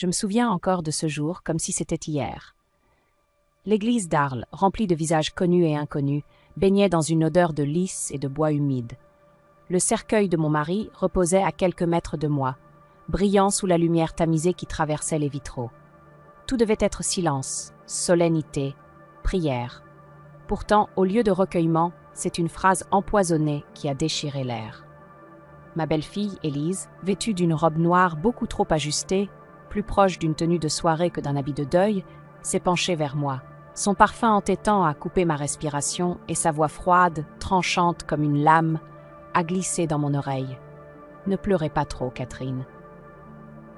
Je me souviens encore de ce jour comme si c'était hier. L'église d'Arles, remplie de visages connus et inconnus, baignait dans une odeur de lys et de bois humide. Le cercueil de mon mari reposait à quelques mètres de moi, brillant sous la lumière tamisée qui traversait les vitraux. Tout devait être silence, solennité, prière. Pourtant, au lieu de recueillement, c'est une phrase empoisonnée qui a déchiré l'air. Ma belle-fille, Élise, vêtue d'une robe noire beaucoup trop ajustée, plus proche d'une tenue de soirée que d'un habit de deuil, s'est penchée vers moi. Son parfum entêtant a coupé ma respiration et sa voix froide, tranchante comme une lame, a glissé dans mon oreille. « Ne pleurez pas trop, Catherine.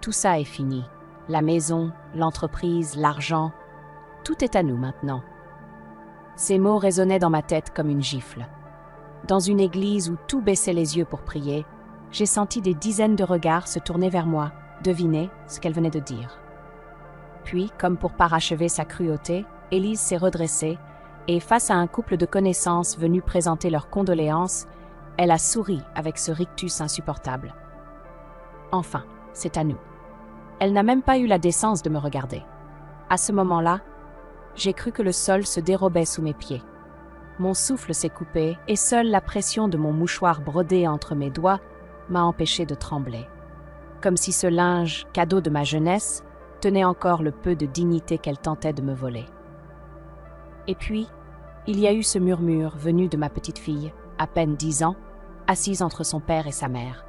Tout ça est fini. La maison, l'entreprise, l'argent, tout est à nous maintenant. » Ces mots résonnaient dans ma tête comme une gifle. Dans une église où tout baissait les yeux pour prier, j'ai senti des dizaines de regards se tourner vers moi, deviner ce qu'elle venait de dire. Puis, comme pour parachever sa cruauté, Élise s'est redressée et, face à un couple de connaissances venus présenter leurs condoléances, elle a souri avec ce rictus insupportable. Enfin, c'est à nous. Elle n'a même pas eu la décence de me regarder. À ce moment-là, j'ai cru que le sol se dérobait sous mes pieds. Mon souffle s'est coupé et seule la pression de mon mouchoir brodé entre mes doigts m'a empêché de trembler. Comme si ce linge, cadeau de ma jeunesse, tenait encore le peu de dignité qu'elle tentait de me voler. Et puis, il y a eu ce murmure venu de ma petite fille, à peine 10 ans, assise entre son père et sa mère.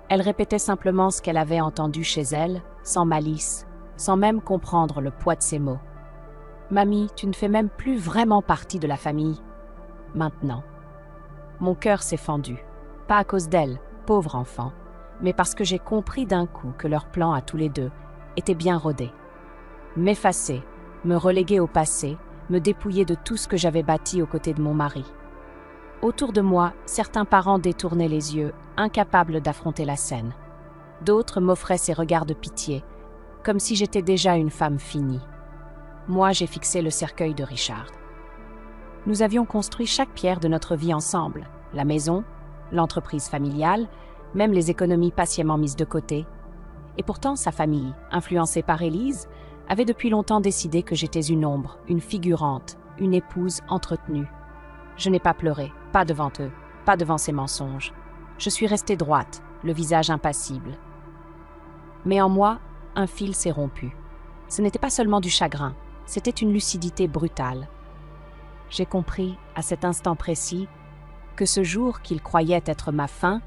Elle répétait simplement ce qu'elle avait entendu chez elle, sans malice, sans même comprendre le poids de ses mots. « Mamie, tu ne fais même plus vraiment partie de la famille. Maintenant. » Mon cœur s'est fendu, pas à cause d'elle, pauvre enfant, mais parce que j'ai compris d'un coup que leur plan à tous les deux était bien rodé. M'effacer, me reléguer au passé, me dépouiller de tout ce que j'avais bâti aux côtés de mon mari. Autour de moi, certains parents détournaient les yeux, incapables d'affronter la scène. D'autres m'offraient ces regards de pitié, comme si j'étais déjà une femme finie. Moi, j'ai fixé le cercueil de Richard. Nous avions construit chaque pierre de notre vie ensemble, la maison, l'entreprise familiale, même les économies patiemment mises de côté. Et pourtant, sa famille, influencée par Élise, avait depuis longtemps décidé que j'étais une ombre, une figurante, une épouse entretenue. Je n'ai pas pleuré, pas devant eux, pas devant ces mensonges. Je suis restée droite, le visage impassible. Mais en moi, un fil s'est rompu. Ce n'était pas seulement du chagrin, c'était une lucidité brutale. J'ai compris, à cet instant précis, que ce jour qu'il croyait être ma fin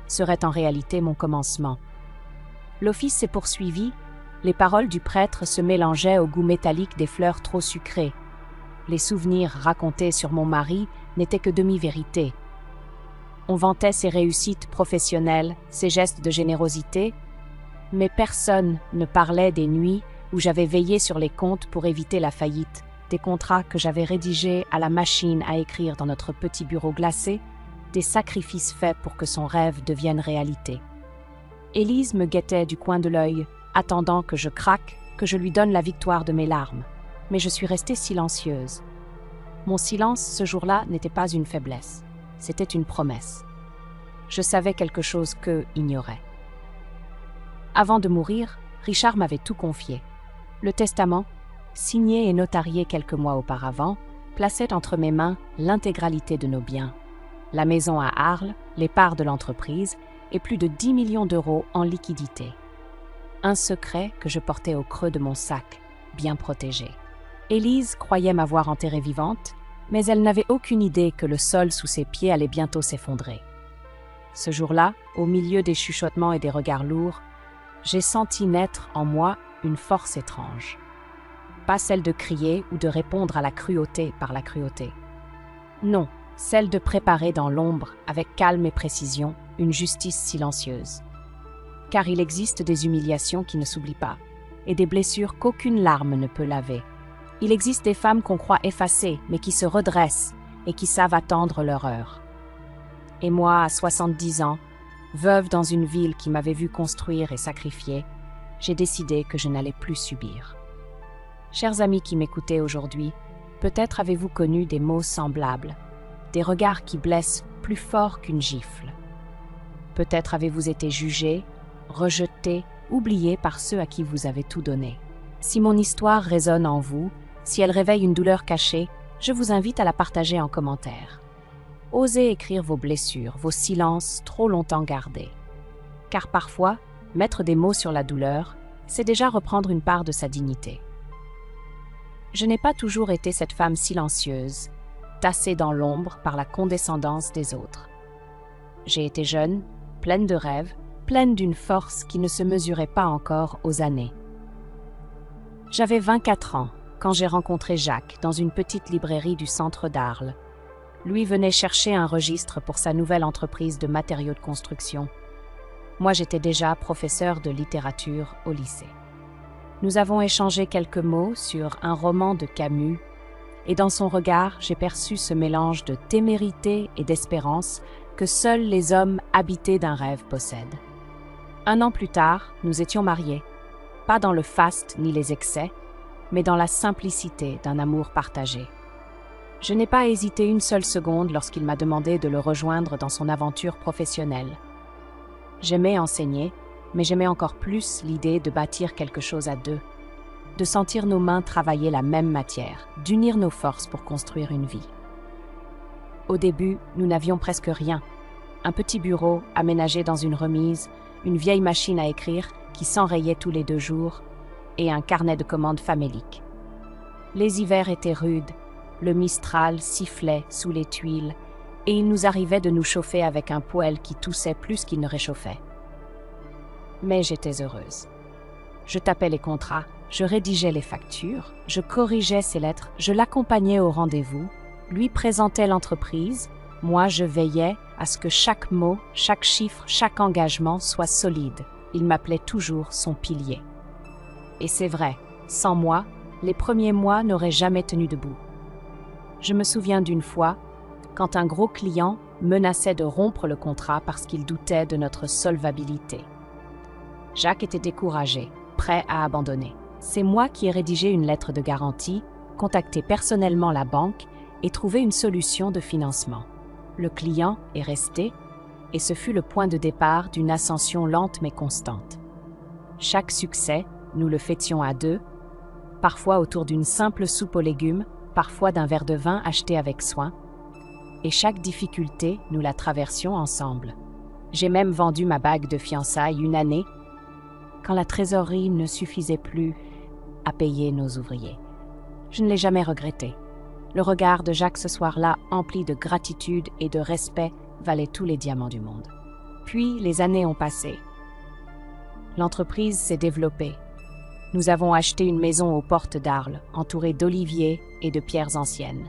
serait en réalité mon commencement. L'office s'est poursuivi, les paroles du prêtre se mélangeaient au goût métallique des fleurs trop sucrées. Les souvenirs racontés sur mon mari n'étaient que demi-vérités. On vantait ses réussites professionnelles, ses gestes de générosité, mais personne ne parlait des nuits où j'avais veillé sur les comptes pour éviter la faillite, des contrats que j'avais rédigés à la machine à écrire dans notre petit bureau glacé, des sacrifices faits pour que son rêve devienne réalité. Élise me guettait du coin de l'œil, attendant que je craque, que je lui donne la victoire de mes larmes. Mais je suis restée silencieuse. Mon silence, ce jour-là, n'était pas une faiblesse. C'était une promesse. Je savais quelque chose qu'eux ignoraient. Avant de mourir, Richard m'avait tout confié. Le testament, signé et notarié quelques mois auparavant, plaçait entre mes mains l'intégralité de nos biens. La maison à Arles, les parts de l'entreprise et plus de 10 millions d'euros en liquidité. Un secret que je portais au creux de mon sac, bien protégé. Élise croyait m'avoir enterrée vivante, mais elle n'avait aucune idée que le sol sous ses pieds allait bientôt s'effondrer. Ce jour-là, au milieu des chuchotements et des regards lourds, j'ai senti naître en moi une force étrange. Pas celle de crier ou de répondre à la cruauté par la cruauté. Non, celle de préparer dans l'ombre, avec calme et précision, une justice silencieuse. Car il existe des humiliations qui ne s'oublient pas, et des blessures qu'aucune larme ne peut laver. Il existe des femmes qu'on croit effacées, mais qui se redressent et qui savent attendre leur heure. Et moi, à 70 ans, veuve dans une ville qui m'avait vu construire et sacrifier, j'ai décidé que je n'allais plus subir. Chers amis qui m'écoutez aujourd'hui, peut-être avez-vous connu des mots semblables, des regards qui blessent plus fort qu'une gifle. Peut-être avez-vous été jugé, rejeté, oubliée par ceux à qui vous avez tout donné. Si mon histoire résonne en vous, si elle réveille une douleur cachée, je vous invite à la partager en commentaire. Osez écrire vos blessures, vos silences trop longtemps gardés. Car parfois, mettre des mots sur la douleur, c'est déjà reprendre une part de sa dignité. Je n'ai pas toujours été cette femme silencieuse, tassée dans l'ombre par la condescendance des autres. J'ai été jeune, pleine de rêves, pleine d'une force qui ne se mesurait pas encore aux années. J'avais 24 ans quand j'ai rencontré Jacques dans une petite librairie du centre d'Arles. Lui venait chercher un registre pour sa nouvelle entreprise de matériaux de construction. Moi, j'étais déjà professeure de littérature au lycée. Nous avons échangé quelques mots sur un roman de Camus, et dans son regard, j'ai perçu ce mélange de témérité et d'espérance que seuls les hommes habités d'un rêve possèdent. 1 an plus tard, nous étions mariés, pas dans le faste ni les excès, mais dans la simplicité d'un amour partagé. Je n'ai pas hésité une seule seconde lorsqu'il m'a demandé de le rejoindre dans son aventure professionnelle. J'aimais enseigner, mais j'aimais encore plus l'idée de bâtir quelque chose à deux, de sentir nos mains travailler la même matière, d'unir nos forces pour construire une vie. Au début, nous n'avions presque rien. Un petit bureau aménagé dans une remise, une vieille machine à écrire qui s'enrayait tous les 2 jours, et un carnet de commandes famélique. Les hivers étaient rudes, le mistral sifflait sous les tuiles, et il nous arrivait de nous chauffer avec un poêle qui toussait plus qu'il ne réchauffait. Mais j'étais heureuse. Je tapais les contrats, je rédigeais les factures, je corrigeais ses lettres, je l'accompagnais au rendez-vous, lui présentais l'entreprise, moi je veillais à ce que chaque mot, chaque chiffre, chaque engagement soit solide. Il m'appelait toujours son pilier. Et c'est vrai, sans moi, les premiers mois n'auraient jamais tenu debout. Je me souviens d'une fois, quand un gros client menaçait de rompre le contrat parce qu'il doutait de notre solvabilité. Jacques était découragé, prêt à abandonner. C'est moi qui ai rédigé une lettre de garantie, contacté personnellement la banque et trouvé une solution de financement. Le client est resté, et ce fut le point de départ d'une ascension lente mais constante. Chaque succès, nous le fêtions à 2, parfois autour d'une simple soupe aux légumes, parfois d'un verre de vin acheté avec soin, et chaque difficulté, nous la traversions ensemble. J'ai même vendu ma bague de fiançailles 1 année, quand la trésorerie ne suffisait plus à payer nos ouvriers. Je ne l'ai jamais regretté. Le regard de Jacques ce soir-là, empli de gratitude et de respect, valait tous les diamants du monde. Puis, les années ont passé. L'entreprise s'est développée. Nous avons acheté une maison aux portes d'Arles, entourée d'oliviers et de pierres anciennes.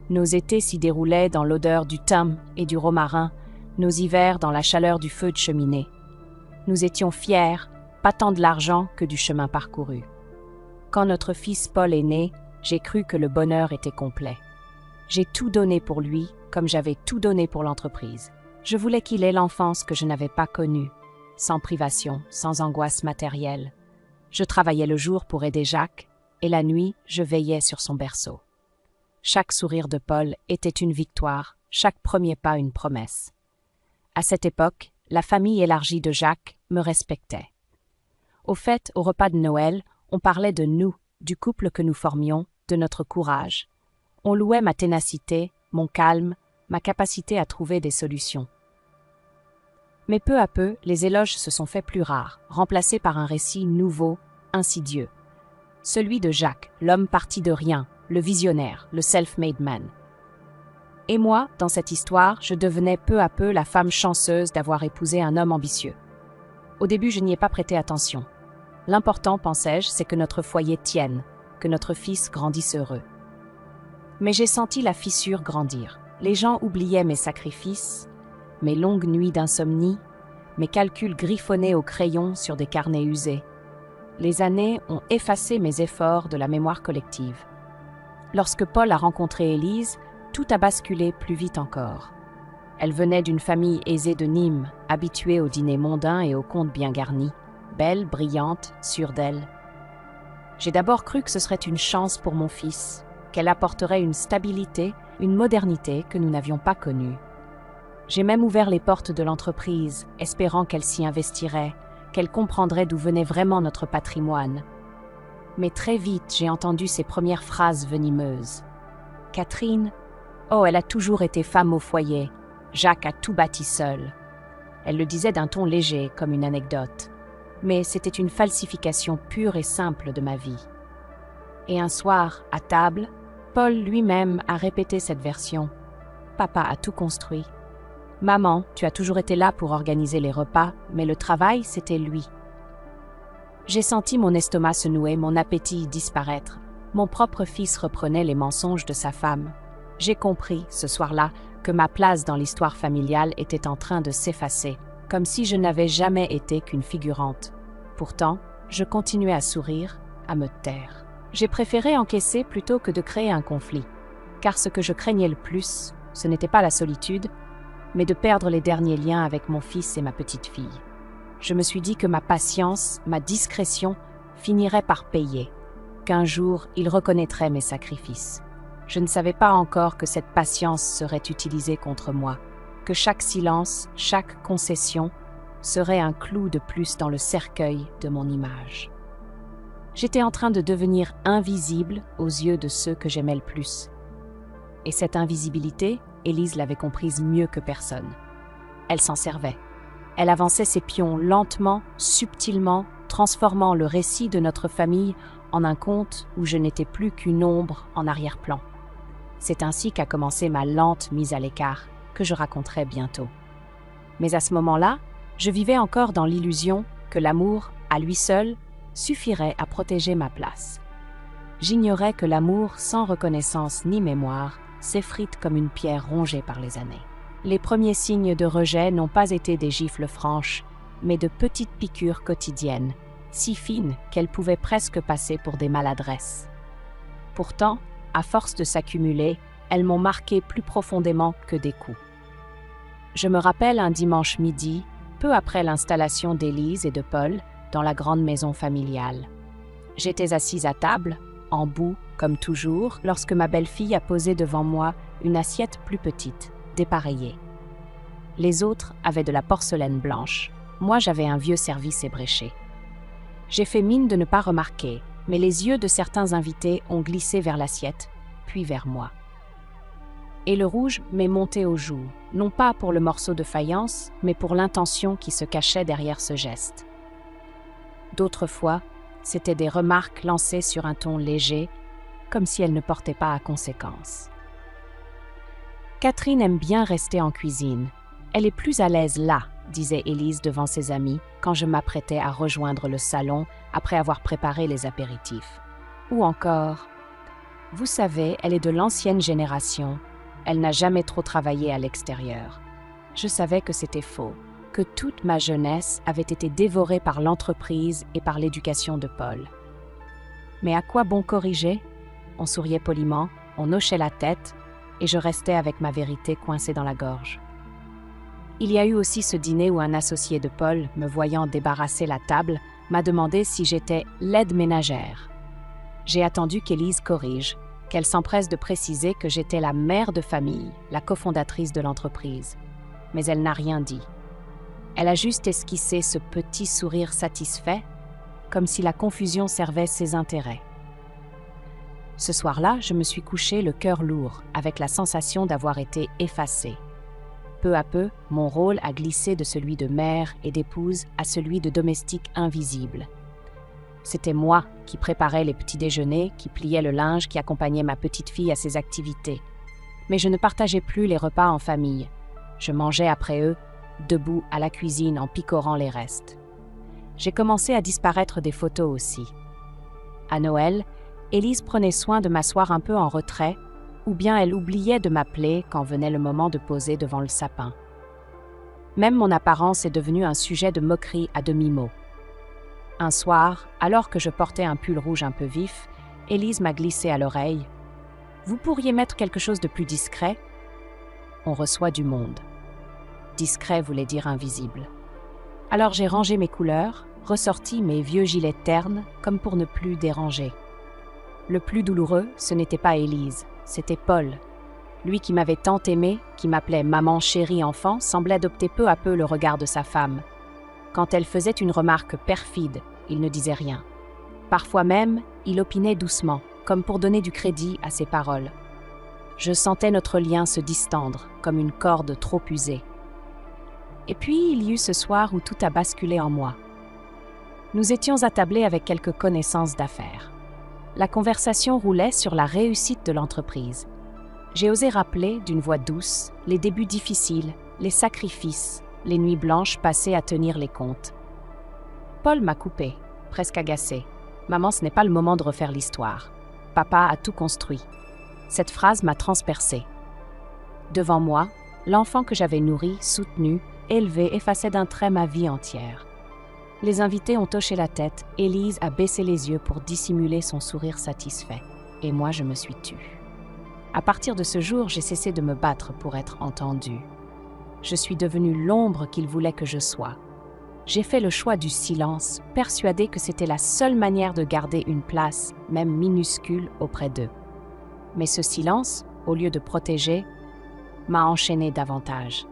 Nos étés s'y déroulaient dans l'odeur du thym et du romarin, nos hivers dans la chaleur du feu de cheminée. Nous étions fiers, pas tant de l'argent que du chemin parcouru. Quand notre fils Paul est né, j'ai cru que le bonheur était complet. J'ai tout donné pour lui, comme j'avais tout donné pour l'entreprise. Je voulais qu'il ait l'enfance que je n'avais pas connue, sans privation, sans angoisse matérielle. Je travaillais le jour pour aider Jacques, et la nuit, je veillais sur son berceau. Chaque sourire de Paul était une victoire, chaque premier pas une promesse. À cette époque, la famille élargie de Jacques me respectait. Au fait, au repas de Noël, on parlait de nous, du couple que nous formions, de notre courage. On louait ma ténacité, mon calme, ma capacité à trouver des solutions. Mais peu à peu, les éloges se sont faits plus rares, remplacés par un récit nouveau, insidieux. Celui de Jacques, l'homme parti de rien, le visionnaire, le self-made man. Et moi, dans cette histoire, je devenais peu à peu la femme chanceuse d'avoir épousé un homme ambitieux. Au début, je n'y ai pas prêté attention. L'important, pensais-je, c'est que notre foyer tienne, que notre fils grandisse heureux. Mais j'ai senti la fissure grandir. Les gens oubliaient mes sacrifices, mes longues nuits d'insomnie, mes calculs griffonnés au crayon sur des carnets usés. Les années ont effacé mes efforts de la mémoire collective. Lorsque Paul a rencontré Élise, tout a basculé plus vite encore. Elle venait d'une famille aisée de Nîmes, habituée aux dîners mondains et aux contes bien garnis, belle, brillante, sûre d'elle. J'ai d'abord cru que ce serait une chance pour mon fils, qu'elle apporterait une stabilité, une modernité que nous n'avions pas connue. J'ai même ouvert les portes de l'entreprise, espérant qu'elle s'y investirait, qu'elle comprendrait d'où venait vraiment notre patrimoine. Mais très vite, j'ai entendu ses premières phrases venimeuses. Catherine, oh, elle a toujours été femme au foyer. Jacques a tout bâti seul. Elle le disait d'un ton léger, comme une anecdote. Mais c'était une falsification pure et simple de ma vie. Et un soir, à table, Paul lui-même a répété cette version. Papa a tout construit. Maman, tu as toujours été là pour organiser les repas, mais le travail, c'était lui. J'ai senti mon estomac se nouer, mon appétit disparaître. Mon propre fils reprenait les mensonges de sa femme. J'ai compris, ce soir-là, que ma place dans l'histoire familiale était en train de s'effacer, comme si je n'avais jamais été qu'une figurante. Pourtant, je continuais à sourire, à me taire. J'ai préféré encaisser plutôt que de créer un conflit, car ce que je craignais le plus, ce n'était pas la solitude, mais de perdre les derniers liens avec mon fils et ma petite fille. Je me suis dit que ma patience, ma discrétion, finiraient par payer, qu'un jour il reconnaîtrait mes sacrifices. Je ne savais pas encore que cette patience serait utilisée contre moi, que chaque silence, chaque concession serait un clou de plus dans le cercueil de mon image. J'étais en train de devenir invisible aux yeux de ceux que j'aimais le plus. Et cette invisibilité, Élise l'avait comprise mieux que personne. Elle s'en servait. Elle avançait ses pions lentement, subtilement, transformant le récit de notre famille en un conte où je n'étais plus qu'une ombre en arrière-plan. C'est ainsi qu'a commencé ma lente mise à l'écart, que je raconterai bientôt. Mais à ce moment-là, je vivais encore dans l'illusion que l'amour, à lui seul, suffirait à protéger ma place. J'ignorais que l'amour sans reconnaissance ni mémoire s'effrite comme une pierre rongée par les années. Les premiers signes de rejet n'ont pas été des gifles franches, mais de petites piqûres quotidiennes, si fines qu'elles pouvaient presque passer pour des maladresses. Pourtant, à force de s'accumuler, elles m'ont marqué plus profondément que des coups. Je me rappelle un dimanche midi, peu après l'installation d'Élise et de Paul dans la grande maison familiale. J'étais assise à table, en boue, comme toujours, lorsque ma belle-fille a posé devant moi une assiette plus petite, dépareillée. Les autres avaient de la porcelaine blanche. Moi, j'avais un vieux service ébréché. J'ai fait mine de ne pas remarquer, mais les yeux de certains invités ont glissé vers l'assiette, puis vers moi. Et le rouge m'est monté aux joues, non pas pour le morceau de faïence, mais pour l'intention qui se cachait derrière ce geste. D'autres fois, c'étaient des remarques lancées sur un ton léger, comme si elles ne portaient pas à conséquence. Catherine aime bien rester en cuisine. Elle est plus à l'aise là, disait Élise devant ses amis quand je m'apprêtais à rejoindre le salon après avoir préparé les apéritifs. Ou encore, vous savez, elle est de l'ancienne génération. Elle n'a jamais trop travaillé à l'extérieur. Je savais que c'était faux, que toute ma jeunesse avait été dévorée par l'entreprise et par l'éducation de Paul. Mais à quoi bon corriger? On souriait poliment, on hochait la tête, et je restais avec ma vérité coincée dans la gorge. Il y a eu aussi ce dîner où un associé de Paul, me voyant débarrasser la table, m'a demandé si j'étais l'aide ménagère. J'ai attendu qu'Élise corrige, qu'elle s'empresse de préciser que j'étais la mère de famille, la cofondatrice de l'entreprise. Mais elle n'a rien dit. Elle a juste esquissé ce petit sourire satisfait, comme si la confusion servait ses intérêts. Ce soir-là, je me suis couchée le cœur lourd, avec la sensation d'avoir été effacée. Peu à peu, mon rôle a glissé de celui de mère et d'épouse à celui de domestique invisible. C'était moi qui préparais les petits déjeuners, qui pliais le linge, qui accompagnait ma petite fille à ses activités. Mais je ne partageais plus les repas en famille. Je mangeais après eux, debout à la cuisine en picorant les restes. J'ai commencé à disparaître des photos aussi. À Noël, Élise prenait soin de m'asseoir un peu en retrait, ou bien elle oubliait de m'appeler quand venait le moment de poser devant le sapin. Même mon apparence est devenue un sujet de moquerie à demi-mot. Un soir, alors que je portais un pull rouge un peu vif, Élise m'a glissé à l'oreille « Vous pourriez mettre quelque chose de plus discret ?» On reçoit du monde. Discret voulait dire invisible. Alors j'ai rangé mes couleurs, ressorti mes vieux gilets ternes comme pour ne plus déranger. Le plus douloureux, ce n'était pas Élise, c'était Paul. Lui qui m'avait tant aimé, qui m'appelait « maman chérie enfant », semblait adopter peu à peu le regard de sa femme. Quand elle faisait une remarque perfide, il ne disait rien. Parfois même, il opinait doucement, comme pour donner du crédit à ses paroles. Je sentais notre lien se distendre, comme une corde trop usée. Et puis, il y eut ce soir où tout a basculé en moi. Nous étions attablés avec quelques connaissances d'affaires. La conversation roulait sur la réussite de l'entreprise. J'ai osé rappeler, d'une voix douce, les débuts difficiles, les sacrifices, les nuits blanches passées à tenir les comptes. Paul m'a coupé, presque agacé. « Maman, ce n'est pas le moment de refaire l'histoire. Papa a tout construit. » Cette phrase m'a transpercée. Devant moi, l'enfant que j'avais nourri, soutenu, élevé, effaçait d'un trait ma vie entière. Les invités ont hoché la tête, Élise a baissé les yeux pour dissimuler son sourire satisfait. Et moi, je me suis tue. À partir de ce jour, j'ai cessé de me battre pour être entendue. Je suis devenue l'ombre qu'il voulait que je sois. J'ai fait le choix du silence, persuadée que c'était la seule manière de garder une place, même minuscule, auprès d'eux. Mais ce silence, au lieu de protéger, m'a enchaînée davantage.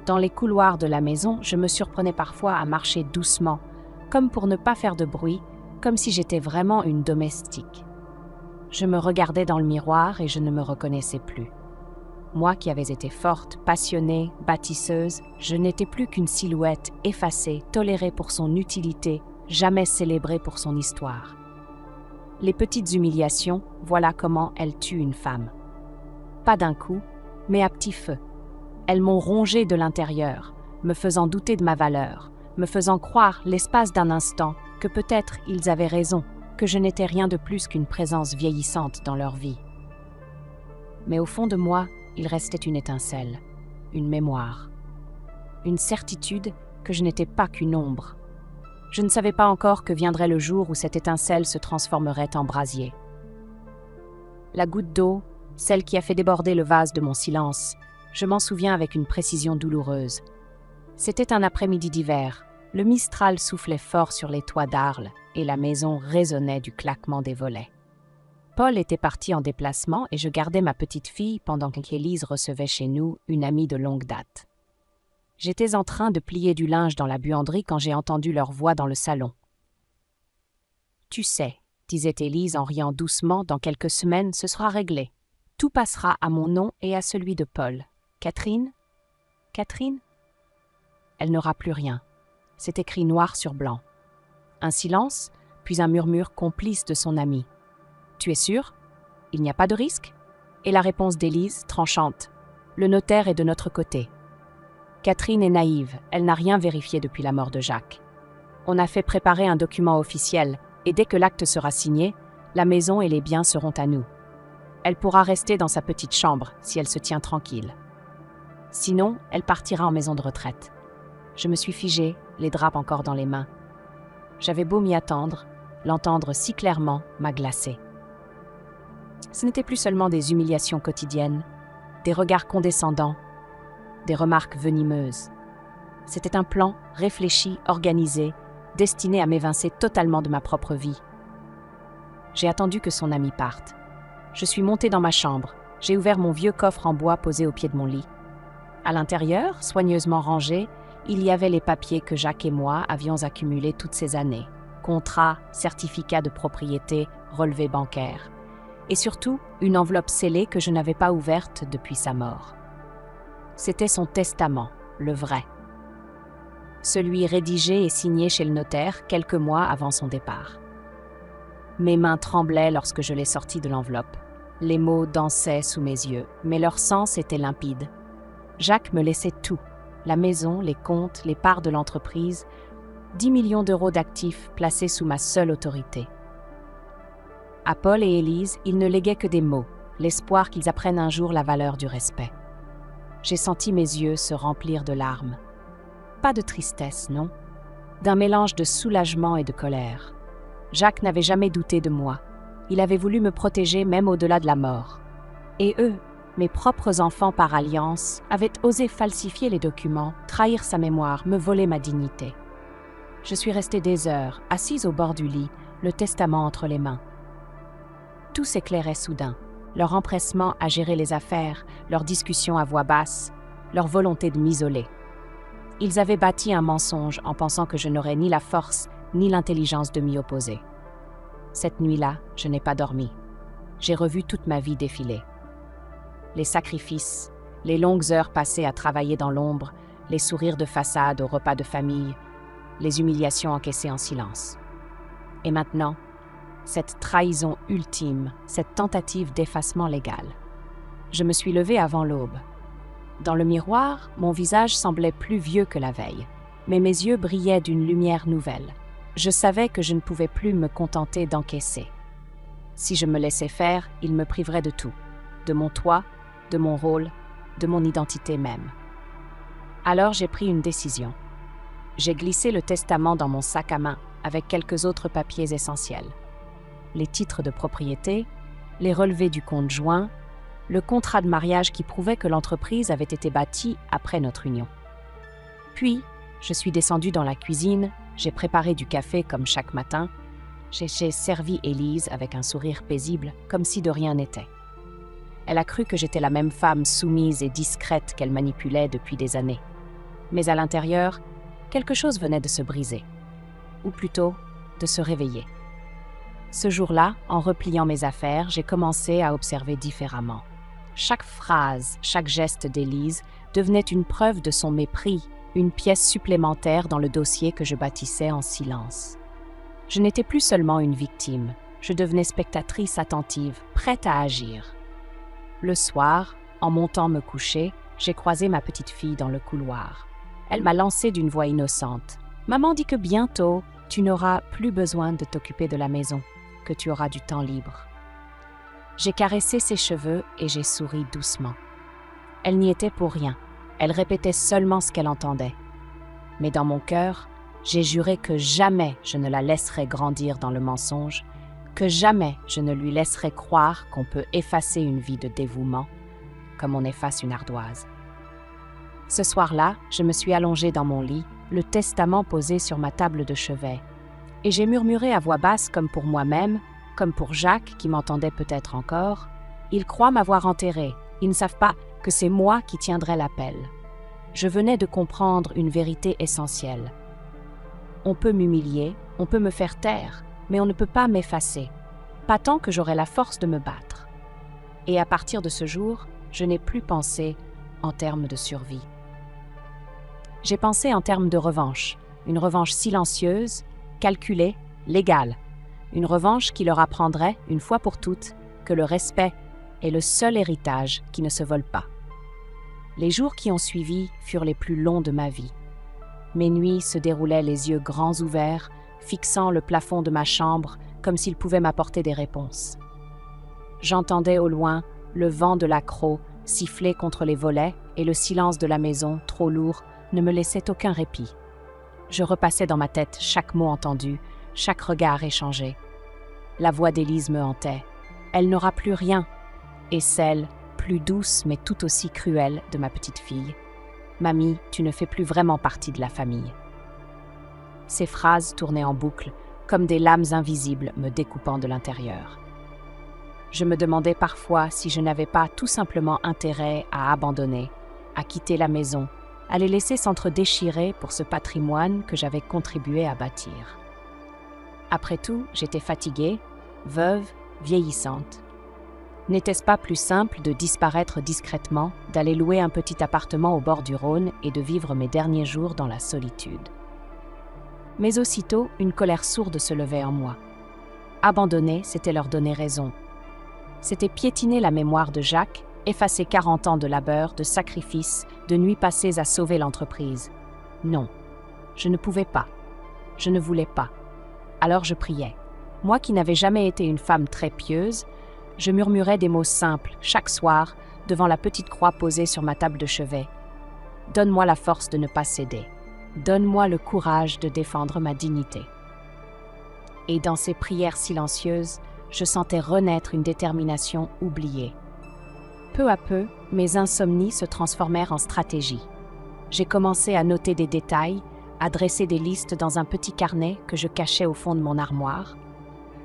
Dans les couloirs de la maison, je me surprenais parfois à marcher doucement, comme pour ne pas faire de bruit, comme si j'étais vraiment une domestique. Je me regardais dans le miroir et je ne me reconnaissais plus. Moi qui avais été forte, passionnée, bâtisseuse, je n'étais plus qu'une silhouette effacée, tolérée pour son utilité, jamais célébrée pour son histoire. Les petites humiliations, voilà comment elles tuent une femme. Pas d'un coup, mais à petit feu. Elles m'ont rongée de l'intérieur, me faisant douter de ma valeur, me faisant croire, l'espace d'un instant, que peut-être ils avaient raison, que je n'étais rien de plus qu'une présence vieillissante dans leur vie. Mais au fond de moi, il restait une étincelle, une mémoire, une certitude que je n'étais pas qu'une ombre. Je ne savais pas encore que viendrait le jour où cette étincelle se transformerait en brasier. La goutte d'eau, celle qui a fait déborder le vase de mon silence, je m'en souviens avec une précision douloureuse. C'était un après-midi d'hiver, le mistral soufflait fort sur les toits d'Arles et la maison résonnait du claquement des volets. Paul était parti en déplacement et je gardais ma petite fille pendant qu'Élise recevait chez nous une amie de longue date. J'étais en train de plier du linge dans la buanderie quand j'ai entendu leur voix dans le salon. « Tu sais, » disait Élise en riant doucement, « dans quelques semaines, ce sera réglé. Tout passera à mon nom et à celui de Paul. Catherine ? Catherine ?» Elle n'aura plus rien. C'est écrit noir sur blanc. Un silence, puis un murmure complice de son amie. « Tu es sûre ? Il n'y a pas de risque ?» Et la réponse d'Élise, tranchante. « Le notaire est de notre côté. » Catherine est naïve, elle n'a rien vérifié depuis la mort de Jacques. On a fait préparer un document officiel, et dès que l'acte sera signé, la maison et les biens seront à nous. Elle pourra rester dans sa petite chambre si elle se tient tranquille. Sinon, elle partira en maison de retraite. Je me suis figée, les drapes encore dans les mains. J'avais beau m'y attendre, l'entendre si clairement m'a glacée. Ce n'était plus seulement des humiliations quotidiennes, des regards condescendants, des remarques venimeuses. C'était un plan réfléchi, organisé, destiné à m'évincer totalement de ma propre vie. J'ai attendu que son ami parte. Je suis montée dans ma chambre, j'ai ouvert mon vieux coffre en bois posé au pied de mon lit. À l'intérieur, soigneusement rangé, il y avait les papiers que Jacques et moi avions accumulés toutes ces années. Contrats, certificats de propriété, relevés bancaires. Et surtout, une enveloppe scellée que je n'avais pas ouverte depuis sa mort. C'était son testament, le vrai. Celui rédigé et signé chez le notaire quelques mois avant son départ. Mes mains tremblaient lorsque je l'ai sorti de l'enveloppe. Les mots dansaient sous mes yeux, mais leur sens était limpide. Jacques me laissait tout, la maison, les comptes, les parts de l'entreprise, 10 millions d'euros d'actifs placés sous ma seule autorité. À Paul et Élise, ils ne léguaient que des mots, l'espoir qu'ils apprennent un jour la valeur du respect. J'ai senti mes yeux se remplir de larmes. Pas de tristesse, non, d'un mélange de soulagement et de colère. Jacques n'avait jamais douté de moi. Il avait voulu me protéger même au-delà de la mort. Et eux, mes propres enfants par alliance, avaient osé falsifier les documents, trahir sa mémoire, me voler ma dignité. Je suis restée des heures, assise au bord du lit, le testament entre les mains. Tout s'éclairait soudain. Leur empressement à gérer les affaires, leur discussion à voix basse, leur volonté de m'isoler. Ils avaient bâti un mensonge en pensant que je n'aurais ni la force ni l'intelligence de m'y opposer. Cette nuit-là, je n'ai pas dormi. J'ai revu toute ma vie défiler. Les sacrifices, les longues heures passées à travailler dans l'ombre, les sourires de façade au repas de famille, les humiliations encaissées en silence. Et maintenant, cette trahison ultime, cette tentative d'effacement légal. Je me suis levée avant l'aube. Dans le miroir, mon visage semblait plus vieux que la veille, mais mes yeux brillaient d'une lumière nouvelle. Je savais que je ne pouvais plus me contenter d'encaisser. Si je me laissais faire, il me priverait de tout, de mon toit, de mon rôle, de mon identité même. Alors j'ai pris une décision. J'ai glissé le testament dans mon sac à main avec quelques autres papiers essentiels. Les titres de propriété, les relevés du compte joint, le contrat de mariage qui prouvait que l'entreprise avait été bâtie après notre union. Puis, je suis descendue dans la cuisine, j'ai préparé du café comme chaque matin, j'ai servi Élise avec un sourire paisible, comme si de rien n'était. Elle a cru que j'étais la même femme soumise et discrète qu'elle manipulait depuis des années. Mais à l'intérieur, quelque chose venait de se briser, ou plutôt de se réveiller. Ce jour-là, en repliant mes affaires, j'ai commencé à observer différemment. Chaque phrase, chaque geste d'Élise devenait une preuve de son mépris, une pièce supplémentaire dans le dossier que je bâtissais en silence. Je n'étais plus seulement une victime, je devenais spectatrice attentive, prête à agir. Le soir, en montant me coucher, j'ai croisé ma petite fille dans le couloir. Elle m'a lancé d'une voix innocente. « Maman dit que bientôt, tu n'auras plus besoin de t'occuper de la maison, que tu auras du temps libre. » J'ai caressé ses cheveux et j'ai souri doucement. Elle n'y était pour rien. Elle répétait seulement ce qu'elle entendait. Mais dans mon cœur, j'ai juré que jamais je ne la laisserais grandir dans le mensonge, que jamais je ne lui laisserais croire qu'on peut effacer une vie de dévouement comme on efface une ardoise. Ce soir-là, je me suis allongée dans mon lit, le testament posé sur ma table de chevet, et j'ai murmuré à voix basse comme pour moi-même, comme pour Jacques qui m'entendait peut-être encore. Ils croient m'avoir enterré, ils ne savent pas que c'est moi qui tiendrai l'appel. Je venais de comprendre une vérité essentielle. On peut m'humilier, on peut me faire taire, mais on ne peut pas m'effacer, pas tant que j'aurai la force de me battre. Et à partir de ce jour, je n'ai plus pensé en termes de survie. J'ai pensé en termes de revanche, une revanche silencieuse, calculée, légale, une revanche qui leur apprendrait, une fois pour toutes, que le respect est le seul héritage qui ne se vole pas. Les jours qui ont suivi furent les plus longs de ma vie. Mes nuits se déroulaient les yeux grands ouverts, fixant le plafond de ma chambre comme s'il pouvait m'apporter des réponses. J'entendais au loin le vent de l'accro siffler contre les volets et le silence de la maison, trop lourd, ne me laissait aucun répit. Je repassais dans ma tête chaque mot entendu, chaque regard échangé. La voix d'Élise me hantait. Elle n'aura plus rien. Et celle, plus douce mais tout aussi cruelle, de ma petite fille. « Mamie, tu ne fais plus vraiment partie de la famille. » Ces phrases tournaient en boucle, comme des lames invisibles me découpant de l'intérieur. Je me demandais parfois si je n'avais pas tout simplement intérêt à abandonner, à quitter la maison, à les laisser s'entre-déchirer pour ce patrimoine que j'avais contribué à bâtir. Après tout, j'étais fatiguée, veuve, vieillissante. N'était-ce pas plus simple de disparaître discrètement, d'aller louer un petit appartement au bord du Rhône et de vivre mes derniers jours dans la solitude? Mais aussitôt, une colère sourde se levait en moi. Abandonner, c'était leur donner raison. C'était piétiner la mémoire de Jacques, effacer 40 ans de labeur, de sacrifices, de nuits passées à sauver l'entreprise. Non, je ne pouvais pas. Je ne voulais pas. Alors je priais. Moi qui n'avais jamais été une femme très pieuse, je murmurais des mots simples chaque soir devant la petite croix posée sur ma table de chevet. Donne-moi la force de ne pas céder. Donne-moi le courage de défendre ma dignité. Et dans ces prières silencieuses, je sentais renaître une détermination oubliée. Peu à peu, mes insomnies se transformèrent en stratégie. J'ai commencé à noter des détails, à dresser des listes dans un petit carnet que je cachais au fond de mon armoire.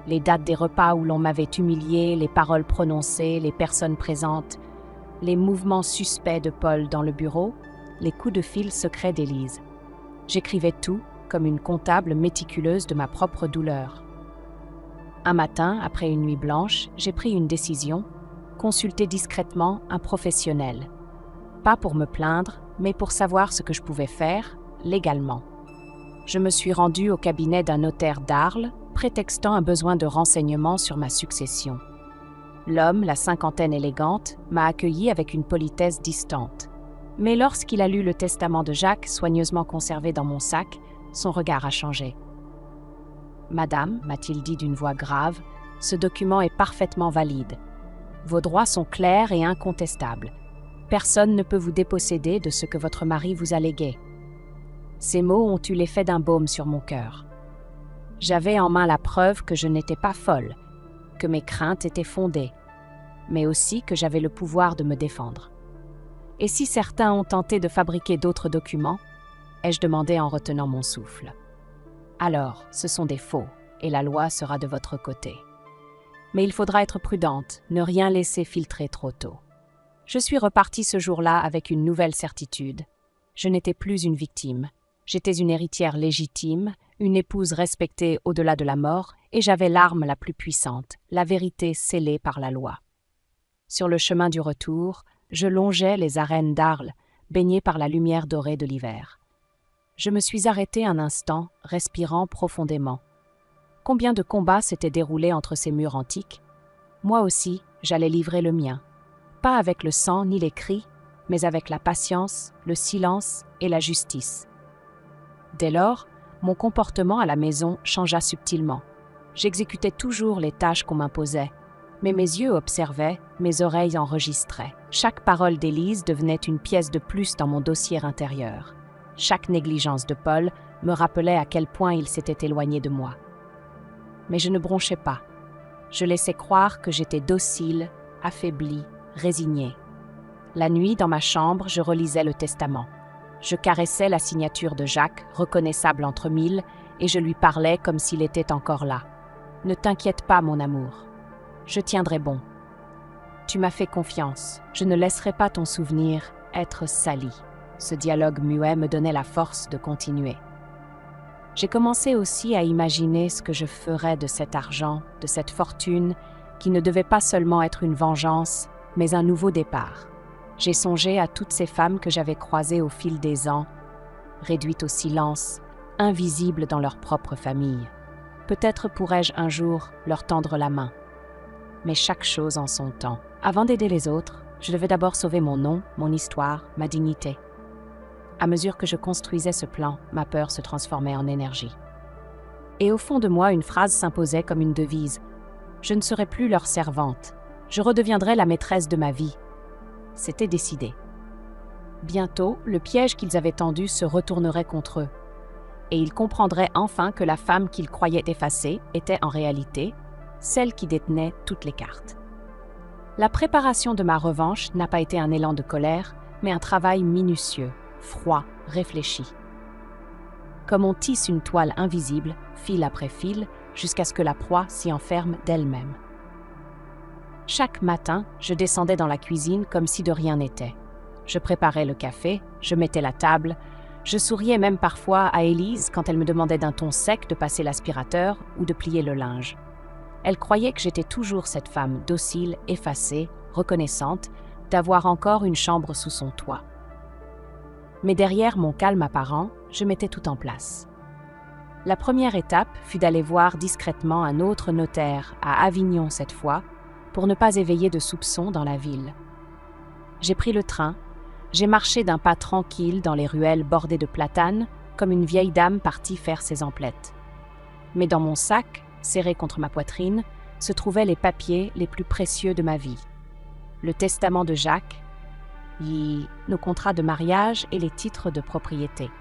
Les dates des repas où l'on m'avait humiliée, les paroles prononcées, les personnes présentes, les mouvements suspects de Paul dans le bureau, les coups de fil secrets d'Élise. J'écrivais tout, comme une comptable méticuleuse de ma propre douleur. Un matin, après une nuit blanche, j'ai pris une décision, consulter discrètement un professionnel. Pas pour me plaindre, mais pour savoir ce que je pouvais faire, légalement. Je me suis rendue au cabinet d'un notaire d'Arles, prétextant un besoin de renseignements sur ma succession. L'homme, la cinquantaine élégante, m'a accueillie avec une politesse distante. Mais lorsqu'il a lu le testament de Jacques, soigneusement conservé dans mon sac, son regard a changé. « Madame, m'a-t-il dit d'une voix grave, ce document est parfaitement valide. Vos droits sont clairs et incontestables. Personne ne peut vous déposséder de ce que votre mari vous a légué. » Ces mots ont eu l'effet d'un baume sur mon cœur. J'avais en main la preuve que je n'étais pas folle, que mes craintes étaient fondées, mais aussi que j'avais le pouvoir de me défendre. Et si certains ont tenté de fabriquer d'autres documents, ai-je demandé en retenant mon souffle. Alors, ce sont des faux, et la loi sera de votre côté. Mais il faudra être prudente, ne rien laisser filtrer trop tôt. Je suis repartie ce jour-là avec une nouvelle certitude. Je n'étais plus une victime. J'étais une héritière légitime, une épouse respectée au-delà de la mort, et j'avais l'arme la plus puissante, la vérité scellée par la loi. Sur le chemin du retour, je longeais les arènes d'Arles, baignées par la lumière dorée de l'hiver. Je me suis arrêtée un instant, respirant profondément. Combien de combats s'étaient déroulés entre ces murs antiques? Moi aussi, j'allais livrer le mien. Pas avec le sang ni les cris, mais avec la patience, le silence et la justice. Dès lors, mon comportement à la maison changea subtilement. J'exécutais toujours les tâches qu'on m'imposait, mais mes yeux observaient, mes oreilles enregistraient. Chaque parole d'Élise devenait une pièce de plus dans mon dossier intérieur. Chaque négligence de Paul me rappelait à quel point il s'était éloigné de moi. Mais je ne bronchais pas. Je laissais croire que j'étais docile, affaiblie, résignée. La nuit, dans ma chambre, je relisais le testament. Je caressais la signature de Jacques, reconnaissable entre mille, et je lui parlais comme s'il était encore là. « Ne t'inquiète pas, mon amour. Je tiendrai bon. Tu m'as fait confiance. Je ne laisserai pas ton souvenir être sali. » Ce dialogue muet me donnait la force de continuer. J'ai commencé aussi à imaginer ce que je ferais de cet argent, de cette fortune, qui ne devait pas seulement être une vengeance, mais un nouveau départ. J'ai songé à toutes ces femmes que j'avais croisées au fil des ans, réduites au silence, invisibles dans leur propre famille. Peut-être pourrais-je un jour leur tendre la main. Mais chaque chose en son temps. Avant d'aider les autres, je devais d'abord sauver mon nom, mon histoire, ma dignité. À mesure que je construisais ce plan, ma peur se transformait en énergie. Et au fond de moi, une phrase s'imposait comme une devise. Je ne serai plus leur servante. Je redeviendrai la maîtresse de ma vie. C'était décidé. Bientôt, le piège qu'ils avaient tendu se retournerait contre eux. Et ils comprendraient enfin que la femme qu'ils croyaient effacée était en réalité celle qui détenait toutes les cartes. La préparation de ma revanche n'a pas été un élan de colère, mais un travail minutieux, froid, réfléchi. Comme on tisse une toile invisible, fil après fil, jusqu'à ce que la proie s'y enferme d'elle-même. Chaque matin, je descendais dans la cuisine comme si de rien n'était. Je préparais le café, je mettais la table, je souriais même parfois à Élise quand elle me demandait d'un ton sec de passer l'aspirateur ou de plier le linge. Elle croyait que j'étais toujours cette femme docile, effacée, reconnaissante, d'avoir encore une chambre sous son toit. Mais derrière mon calme apparent, je mettais tout en place. La première étape fut d'aller voir discrètement un autre notaire, à Avignon cette fois, pour ne pas éveiller de soupçons dans la ville. J'ai pris le train, j'ai marché d'un pas tranquille dans les ruelles bordées de platanes, comme une vieille dame partie faire ses emplettes. Mais dans mon sac, serré contre ma poitrine, se trouvaient les papiers les plus précieux de ma vie. Le testament de Jacques, nos contrats de mariage et les titres de propriété.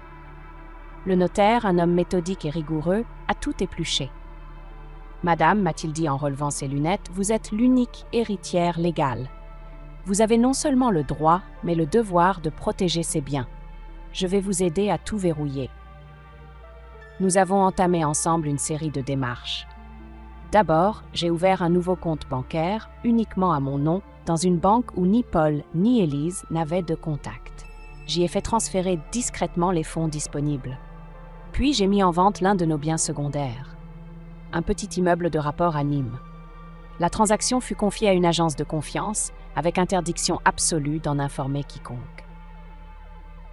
Le notaire, un homme méthodique et rigoureux, a tout épluché. « Madame, m'a-t-il dit en relevant ses lunettes, vous êtes l'unique héritière légale. Vous avez non seulement le droit, mais le devoir de protéger ces biens. Je vais vous aider à tout verrouiller. » Nous avons entamé ensemble une série de démarches. D'abord, j'ai ouvert un nouveau compte bancaire, uniquement à mon nom, dans une banque où ni Paul ni Élise n'avaient de contact. j'y ai fait transférer discrètement les fonds disponibles. Puis j'ai mis en vente l'un de nos biens secondaires, un petit immeuble de rapport à Nîmes. La transaction fut confiée à une agence de confiance, avec interdiction absolue d'en informer quiconque.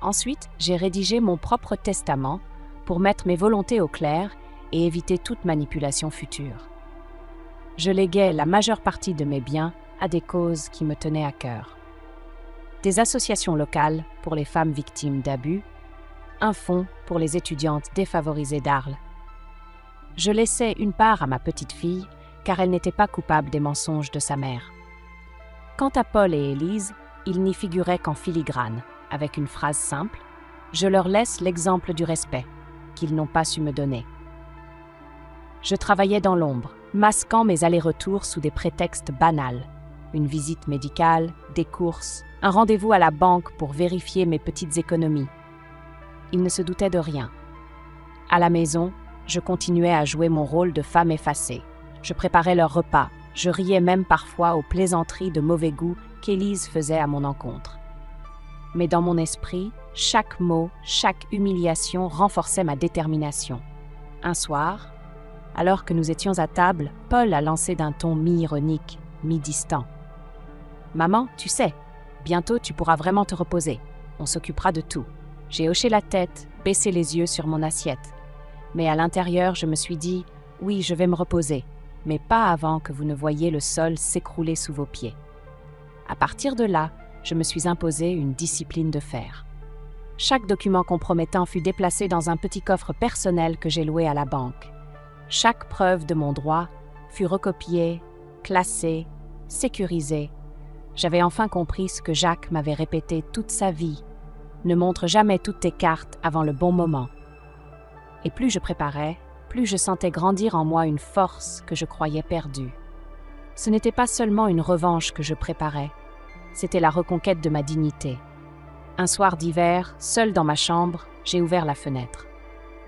Ensuite, j'ai rédigé mon propre testament pour mettre mes volontés au clair et éviter toute manipulation future. Je léguais la majeure partie de mes biens à des causes qui me tenaient à cœur. Des associations locales pour les femmes victimes d'abus, un fonds pour les étudiantes défavorisées d'Arles. Je laissais une part à ma petite fille, car elle n'était pas coupable des mensonges de sa mère. Quant à Paul et Élise, ils n'y figuraient qu'en filigrane, avec une phrase simple « Je leur laisse l'exemple du respect » qu'ils n'ont pas su me donner. Je travaillais dans l'ombre, masquant mes allers-retours sous des prétextes banals. Une visite médicale, des courses, un rendez-vous à la banque pour vérifier mes petites économies. Ils ne se doutaient de rien. À la maison, je continuais à jouer mon rôle de femme effacée. Je préparais leurs repas, je riais même parfois aux plaisanteries de mauvais goût qu'Élise faisait à mon encontre. Mais dans mon esprit, chaque mot, chaque humiliation renforçait ma détermination. Un soir, alors que nous étions à table, Paul a lancé d'un ton mi-ironique, mi-distant. « Maman, tu sais, bientôt tu pourras vraiment te reposer. On s'occupera de tout. » J'ai hoché la tête, baissé les yeux sur mon assiette. Mais à l'intérieur, je me suis dit « Oui, je vais me reposer, mais pas avant que vous ne voyiez le sol s'écrouler sous vos pieds. » À partir de là, je me suis imposé une discipline de fer. Chaque document compromettant fut déplacé dans un petit coffre personnel que j'ai loué à la banque. Chaque preuve de mon droit fut recopiée, classée, sécurisée. J'avais enfin compris ce que Jacques m'avait répété toute sa vie. Ne montre jamais toutes tes cartes avant le bon moment. Et plus je préparais, plus je sentais grandir en moi une force que je croyais perdue. Ce n'était pas seulement une revanche que je préparais, c'était la reconquête de ma dignité. Un soir d'hiver, seul dans ma chambre, j'ai ouvert la fenêtre.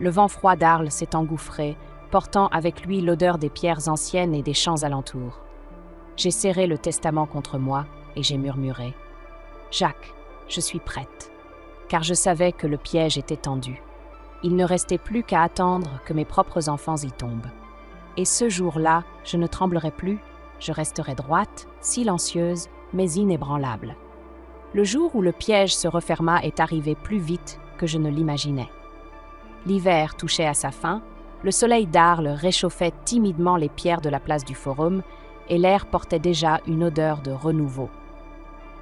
Le vent froid d'Arles s'est engouffré, portant avec lui l'odeur des pierres anciennes et des champs alentours. J'ai serré le testament contre moi et j'ai murmuré « Jacques, je suis prête », car je savais que le piège était tendu. Il ne restait plus qu'à attendre que mes propres enfants y tombent. Et ce jour-là, je ne tremblerai plus, je resterai droite, silencieuse, mais inébranlable. Le jour où le piège se referma est arrivé plus vite que je ne l'imaginais. L'hiver touchait à sa fin, le soleil d'Arles réchauffait timidement les pierres de la place du Forum et l'air portait déjà une odeur de renouveau.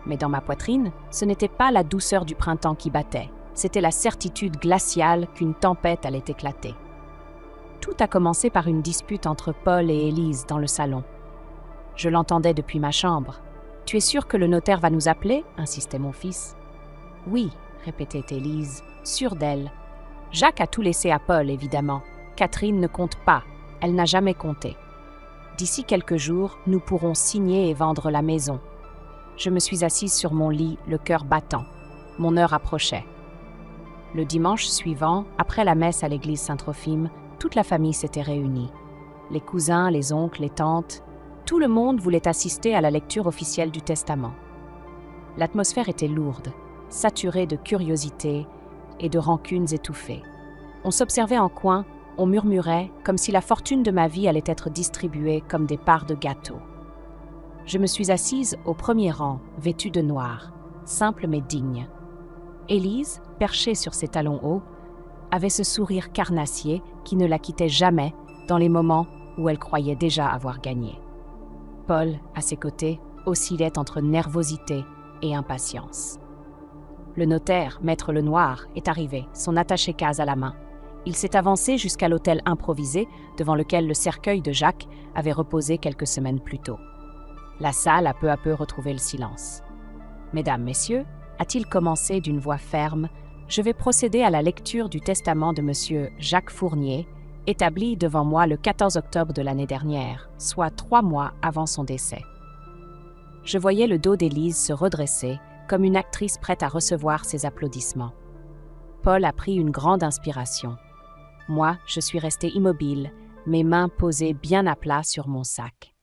Mais dans ma poitrine, ce n'était pas la douceur du printemps qui battait, c'était la certitude glaciale qu'une tempête allait éclater. Tout a commencé par une dispute entre Paul et Élise dans le salon. Je l'entendais depuis ma chambre. « Tu es sûr que le notaire va nous appeler ?» insistait mon fils. « Oui, » répétait Élise, sûre d'elle. Jacques a tout laissé à Paul, évidemment. Catherine ne compte pas, elle n'a jamais compté. D'ici quelques jours, nous pourrons signer et vendre la maison. Je me suis assise sur mon lit, le cœur battant. Mon heure approchait. Le dimanche suivant, après la messe à l'église Saint-Trophime, toute la famille s'était réunie. Les cousins, les oncles, les tantes, tout le monde voulait assister à la lecture officielle du testament. L'atmosphère était lourde, saturée de curiosité et de rancunes étouffées. On s'observait en coin, on murmurait comme si la fortune de ma vie allait être distribuée comme des parts de gâteau. Je me suis assise au premier rang, vêtue de noir, simple mais digne. Élise, perchée sur ses talons hauts, avait ce sourire carnassier qui ne la quittait jamais dans les moments où elle croyait déjà avoir gagné. Paul, à ses côtés, oscillait entre nervosité et impatience. Le notaire, maître Lenoir, est arrivé, son attaché-case à la main. Il s'est avancé jusqu'à l'autel improvisé devant lequel le cercueil de Jacques avait reposé quelques semaines plus tôt. La salle a peu à peu retrouvé le silence. « Mesdames, Messieurs, a-t-il commencé d'une voix ferme, je vais procéder à la lecture du testament de Monsieur Jacques Fournier, établi devant moi le 14 octobre de l'année dernière, soit 3 mois avant son décès. » Je voyais le dos d'Élise se redresser, comme une actrice prête à recevoir ses applaudissements. Paul a pris une grande inspiration. Moi, je suis restée immobile, mes mains posées bien à plat sur mon sac.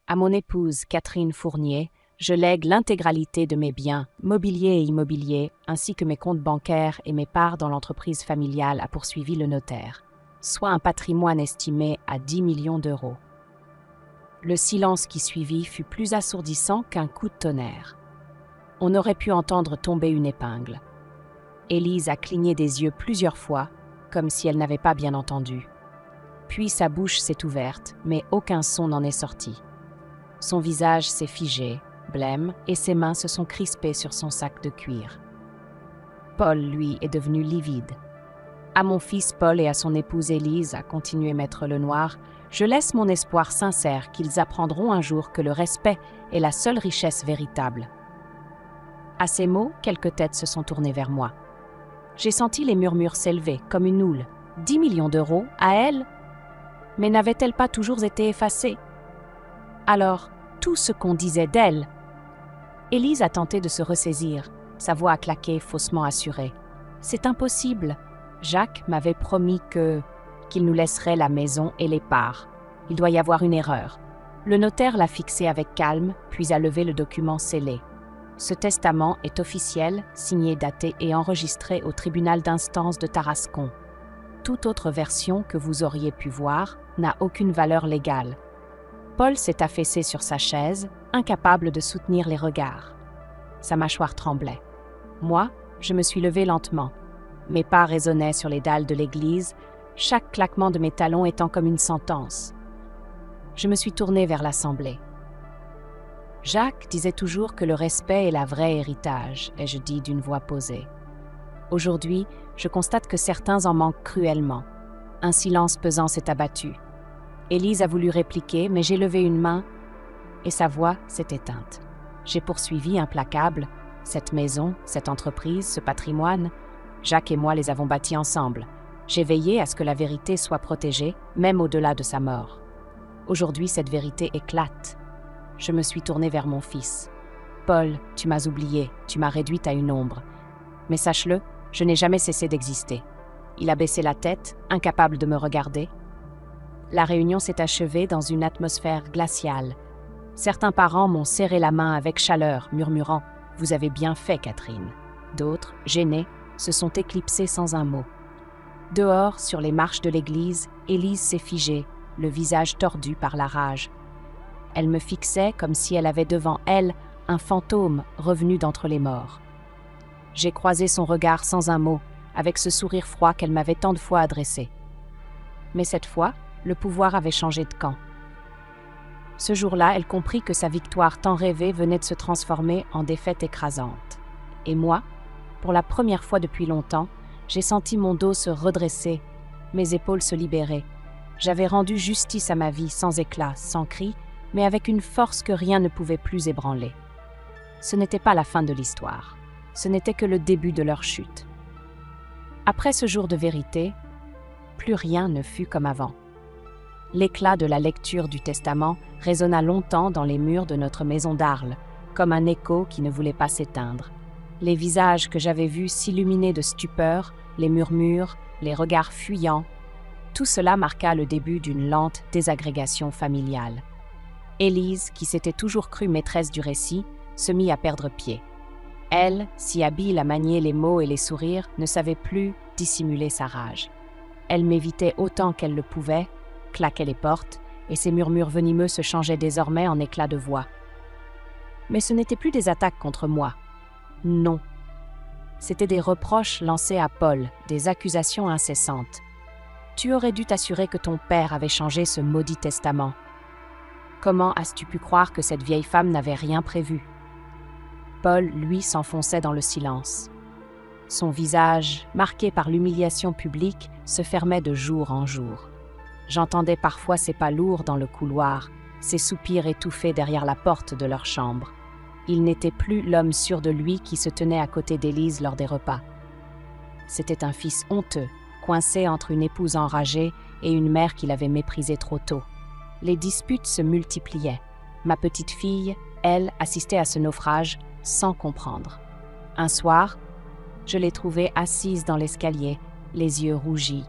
À mon épouse, Catherine Fournier, Je lègue l'intégralité de mes biens, mobiliers et immobiliers, ainsi que mes comptes bancaires et mes parts dans l'entreprise familiale, a poursuivi le notaire, soit un patrimoine estimé à 10 millions d'euros. Le silence qui suivit fut plus assourdissant qu'un coup de tonnerre. On aurait pu entendre tomber une épingle. Élise a cligné des yeux plusieurs fois, comme si elle n'avait pas bien entendu. Puis sa bouche s'est ouverte, mais aucun son n'en est sorti. Son visage s'est figé, blême, et ses mains se sont crispées sur son sac de cuir. Paul, lui, est devenu livide. À mon fils Paul et à son épouse Élise, a continué Maître Lenoir, je laisse mon espoir sincère qu'ils apprendront un jour que le respect est la seule richesse véritable. À ces mots, quelques têtes se sont tournées vers moi. J'ai senti les murmures s'élever, comme une houle. 10 millions d'euros, à elle? Mais n'avait-elle pas toujours été effacée? Alors, tout ce qu'on disait d'elle. Élise a tenté de se ressaisir, sa voix a claqué, faussement assurée. C'est impossible. Jacques m'avait promis qu'il nous laisserait la maison et les parts. Il doit y avoir une erreur. Le notaire l'a fixé avec calme, puis a levé le document scellé. Ce testament est officiel, signé, daté et enregistré au tribunal d'instance de Tarascon. Toute autre version que vous auriez pu voir n'a aucune valeur légale. Paul s'est affaissé sur sa chaise, incapable de soutenir les regards. Sa mâchoire tremblait. Moi, je me suis levée lentement. Mes pas résonnaient sur les dalles de l'église, chaque claquement de mes talons étant comme une sentence. Je me suis tournée vers l'assemblée. Jacques disait toujours que le respect est la vraie héritage, ai-je dit d'une voix posée. Aujourd'hui, je constate que certains en manquent cruellement. Un silence pesant s'est abattu. Élise a voulu répliquer, mais j'ai levé une main et sa voix s'est éteinte. J'ai poursuivi implacable. Cette maison, cette entreprise, ce patrimoine, Jacques et moi les avons bâtis ensemble. J'ai veillé à ce que la vérité soit protégée, même au-delà de sa mort. Aujourd'hui, cette vérité éclate. Je me suis tournée vers mon fils. Paul, tu m'as oublié, tu m'as réduite à une ombre. Mais sache-le, je n'ai jamais cessé d'exister. Il a baissé la tête, incapable de me regarder. La réunion s'est achevée dans une atmosphère glaciale. Certains parents m'ont serré la main avec chaleur, murmurant « Vous avez bien fait, Catherine ». D'autres, gênés, se sont éclipsés sans un mot. Dehors, sur les marches de l'église, Élise s'est figée, le visage tordu par la rage. Elle me fixait comme si elle avait devant elle un fantôme revenu d'entre les morts. J'ai croisé son regard sans un mot, avec ce sourire froid qu'elle m'avait tant de fois adressé. Mais cette fois, le pouvoir avait changé de camp. Ce jour-là, elle comprit que sa victoire tant rêvée venait de se transformer en défaite écrasante. Et moi, pour la première fois depuis longtemps, j'ai senti mon dos se redresser, mes épaules se libérer. J'avais rendu justice à ma vie sans éclat, sans cri, mais avec une force que rien ne pouvait plus ébranler. Ce n'était pas la fin de l'histoire, ce n'était que le début de leur chute. Après ce jour de vérité, plus rien ne fut comme avant. L'éclat de la lecture du testament résonna longtemps dans les murs de notre maison d'Arles, comme un écho qui ne voulait pas s'éteindre. Les visages que j'avais vus s'illuminer de stupeur, les murmures, les regards fuyants, tout cela marqua le début d'une lente désagrégation familiale. Élise, qui s'était toujours crue maîtresse du récit, se mit à perdre pied. Elle, si habile à manier les mots et les sourires, ne savait plus dissimuler sa rage. Elle m'évitait autant qu'elle le pouvait, claquait les portes, et ses murmures venimeux se changeaient désormais en éclats de voix. Mais ce n'étaient plus des attaques contre moi. Non. C'étaient des reproches lancés à Paul, des accusations incessantes. Tu aurais dû t'assurer que ton père avait changé ce maudit testament. Comment as-tu pu croire que cette vieille femme n'avait rien prévu? Paul, lui, s'enfonçait dans le silence. Son visage, marqué par l'humiliation publique, se fermait de jour en jour. J'entendais parfois ses pas lourds dans le couloir, ses soupirs étouffés derrière la porte de leur chambre. Il n'était plus l'homme sûr de lui qui se tenait à côté d'Élise lors des repas. C'était un fils honteux, coincé entre une épouse enragée et une mère qui l'avait méprisé trop tôt. Les disputes se multipliaient. Ma petite fille, elle, assistait à ce naufrage sans comprendre. Un soir, je l'ai trouvée assise dans l'escalier, les yeux rougis.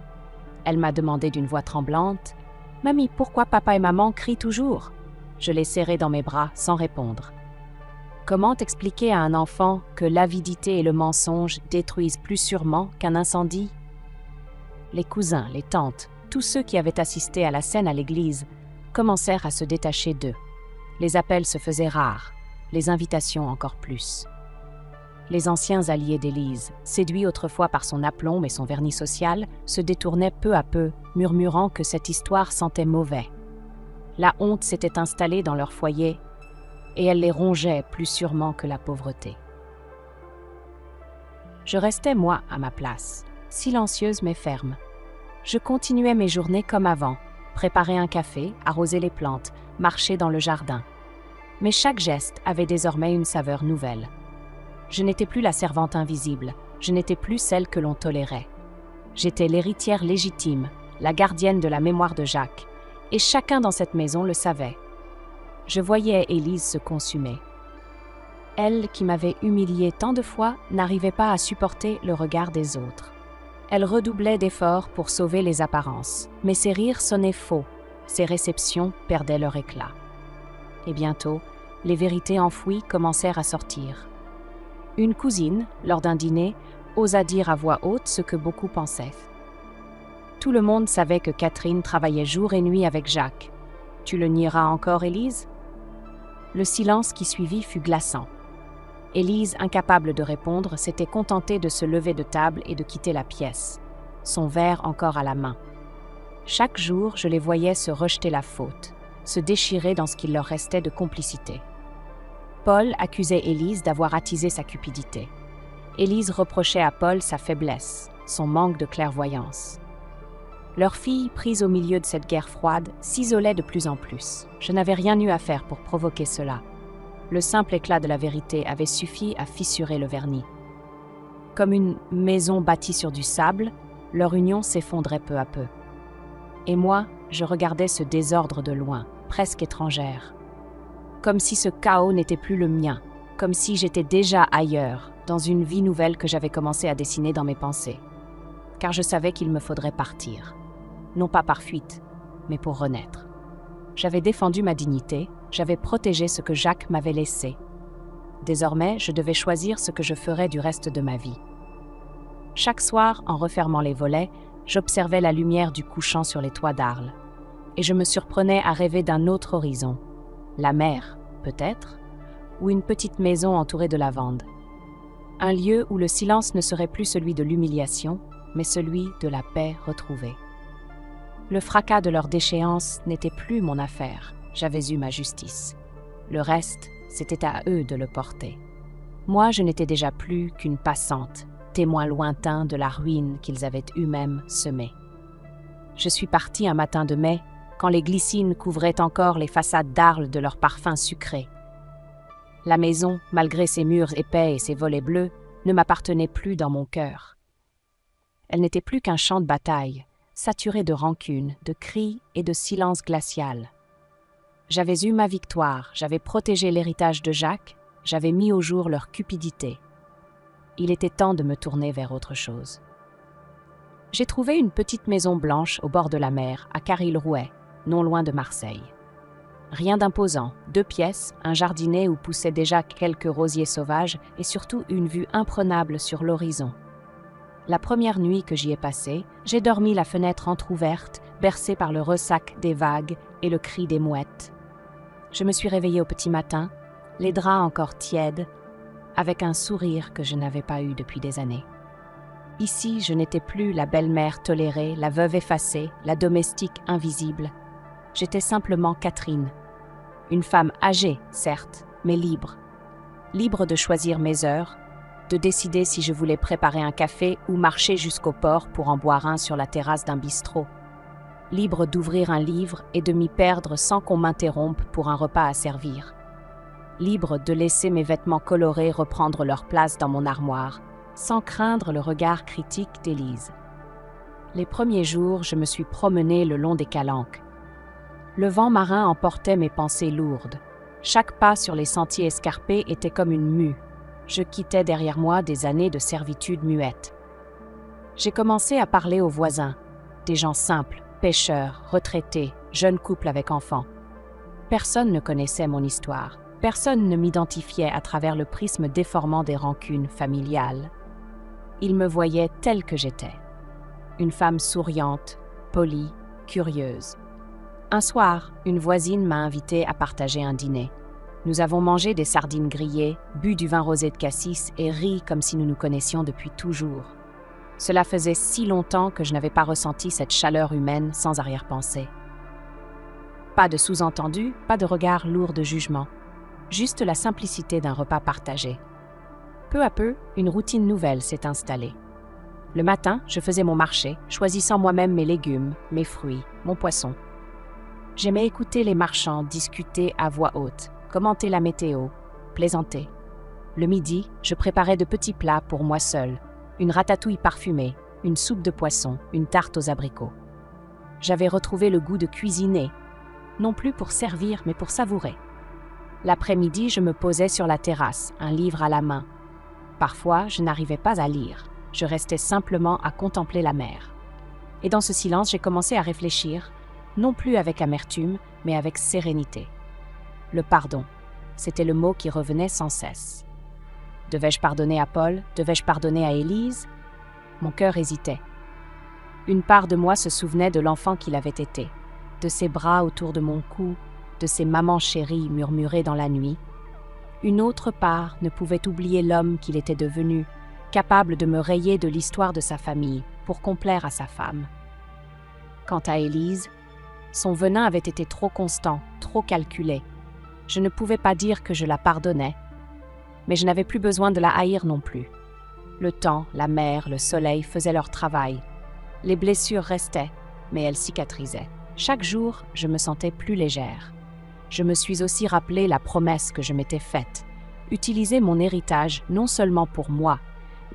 Elle m'a demandé d'une voix tremblante « Mamie, pourquoi papa et maman crient toujours ?» Je l'ai serrée dans mes bras sans répondre. Comment expliquer à un enfant que l'avidité et le mensonge détruisent plus sûrement qu'un incendie? Les cousins, les tantes, tous ceux qui avaient assisté à la scène à l'église commencèrent à se détacher d'eux. Les appels se faisaient rares, les invitations encore plus. Les anciens alliés d'Élise, séduits autrefois par son aplomb et son vernis social, se détournaient peu à peu, murmurant que cette histoire sentait mauvais. La honte s'était installée dans leur foyer et elle les rongeait plus sûrement que la pauvreté. Je restais, moi, à ma place, silencieuse mais ferme. Je continuais mes journées comme avant, préparer un café, arroser les plantes, marcher dans le jardin. Mais chaque geste avait désormais une saveur nouvelle. Je n'étais plus la servante invisible, je n'étais plus celle que l'on tolérait. J'étais l'héritière légitime, la gardienne de la mémoire de Jacques, et chacun dans cette maison le savait. Je voyais Élise se consumer. Elle, qui m'avait humiliée tant de fois, n'arrivait pas à supporter le regard des autres. Elle redoublait d'efforts pour sauver les apparences, mais ses rires sonnaient faux, ses réceptions perdaient leur éclat. Et bientôt, les vérités enfouies commencèrent à sortir. Une cousine, lors d'un dîner, osa dire à voix haute ce que beaucoup pensaient. Tout le monde savait que Catherine travaillait jour et nuit avec Jacques. Tu le nieras encore, Élise? Le silence qui suivit fut glaçant. Élise, incapable de répondre, s'était contentée de se lever de table et de quitter la pièce, son verre encore à la main. Chaque jour, je les voyais se rejeter la faute, se déchirer dans ce qu'il leur restait de complicité. Paul accusait Élise d'avoir attisé sa cupidité. Élise reprochait à Paul sa faiblesse, son manque de clairvoyance. Leur fille, prise au milieu de cette guerre froide, s'isolait de plus en plus. Je n'avais rien eu à faire pour provoquer cela. Le simple éclat de la vérité avait suffi à fissurer le vernis. Comme une maison bâtie sur du sable, leur union s'effondrait peu à peu. Et moi, je regardais ce désordre de loin, presque étrangère. Comme si ce chaos n'était plus le mien, comme si j'étais déjà ailleurs, dans une vie nouvelle que j'avais commencé à dessiner dans mes pensées. Car je savais qu'il me faudrait partir. Non pas par fuite, mais pour renaître. J'avais défendu ma dignité, j'avais protégé ce que Jacques m'avait laissé. Désormais, je devais choisir ce que je ferais du reste de ma vie. Chaque soir, en refermant les volets, j'observais la lumière du couchant sur les toits d'Arles. Et je me surprenais à rêver d'un autre horizon. La mer, peut-être, ou une petite maison entourée de lavande. Un lieu où le silence ne serait plus celui de l'humiliation, mais celui de la paix retrouvée. Le fracas de leur déchéance n'était plus mon affaire, j'avais eu ma justice. Le reste, c'était à eux de le porter. Moi, je n'étais déjà plus qu'une passante, témoin lointain de la ruine qu'ils avaient eux-mêmes semée. Je suis partie un matin de mai, quand les glycines couvraient encore les façades d'Arles de leur parfum sucré. La maison, malgré ses murs épais et ses volets bleus, ne m'appartenait plus dans mon cœur. Elle n'était plus qu'un champ de bataille, saturé de rancune, de cris et de silence glacial. J'avais eu ma victoire, j'avais protégé l'héritage de Jacques, j'avais mis au jour leur cupidité. Il était temps de me tourner vers autre chose. J'ai trouvé une petite maison blanche au bord de la mer, à Caril-Rouet, non loin de Marseille. Rien d'imposant, 2 pièces, un jardinet où poussaient déjà quelques rosiers sauvages et surtout une vue imprenable sur l'horizon. La première nuit que j'y ai passée, j'ai dormi la fenêtre entr'ouverte, bercée par le ressac des vagues et le cri des mouettes. Je me suis réveillée au petit matin, les draps encore tièdes, avec un sourire que je n'avais pas eu depuis des années. Ici, je n'étais plus la belle-mère tolérée, la veuve effacée, la domestique invisible. J'étais simplement Catherine. Une femme âgée, certes, mais libre. Libre de choisir mes heures, de décider si je voulais préparer un café ou marcher jusqu'au port pour en boire un sur la terrasse d'un bistrot. Libre d'ouvrir un livre et de m'y perdre sans qu'on m'interrompe pour un repas à servir. Libre de laisser mes vêtements colorés reprendre leur place dans mon armoire, sans craindre le regard critique d'Élise. Les premiers jours, je me suis promenée le long des calanques. Le vent marin emportait mes pensées lourdes. Chaque pas sur les sentiers escarpés était comme une mue. Je quittais derrière moi des années de servitude muette. J'ai commencé à parler aux voisins, des gens simples, pêcheurs, retraités, jeunes couples avec enfants. Personne ne connaissait mon histoire. Personne ne m'identifiait à travers le prisme déformant des rancunes familiales. Ils me voyaient telle que j'étais. Une femme souriante, polie, curieuse. Un soir, une voisine m'a invitée à partager un dîner. Nous avons mangé des sardines grillées, bu du vin rosé de cassis et ri comme si nous nous connaissions depuis toujours. Cela faisait si longtemps que je n'avais pas ressenti cette chaleur humaine sans arrière-pensée. Pas de sous-entendu, pas de regard lourd de jugement. Juste la simplicité d'un repas partagé. Peu à peu, une routine nouvelle s'est installée. Le matin, je faisais mon marché, choisissant moi-même mes légumes, mes fruits, mon poisson. J'aimais écouter les marchands discuter à voix haute, commenter la météo, plaisanter. Le midi, je préparais de petits plats pour moi seule, une ratatouille parfumée, une soupe de poisson, une tarte aux abricots. J'avais retrouvé le goût de cuisiner, non plus pour servir, mais pour savourer. L'après-midi, je me posais sur la terrasse, un livre à la main. Parfois, je n'arrivais pas à lire, je restais simplement à contempler la mer. Et dans ce silence, j'ai commencé à réfléchir, non plus avec amertume, mais avec sérénité. Le pardon, c'était le mot qui revenait sans cesse. Devais-je pardonner à Paul? Devais-je pardonner à Élise? Mon cœur hésitait. Une part de moi se souvenait de l'enfant qu'il avait été, de ses bras autour de mon cou, de ses mamans chéries murmurées dans la nuit. Une autre part ne pouvait oublier l'homme qu'il était devenu, capable de me rayer de l'histoire de sa famille pour complaire à sa femme. Quant à Élise, son venin avait été trop constant, trop calculé. Je ne pouvais pas dire que je la pardonnais, mais je n'avais plus besoin de la haïr non plus. Le temps, la mer, le soleil faisaient leur travail. Les blessures restaient, mais elles cicatrisaient. Chaque jour, je me sentais plus légère. Je me suis aussi rappelé la promesse que je m'étais faite, utiliser mon héritage non seulement pour moi,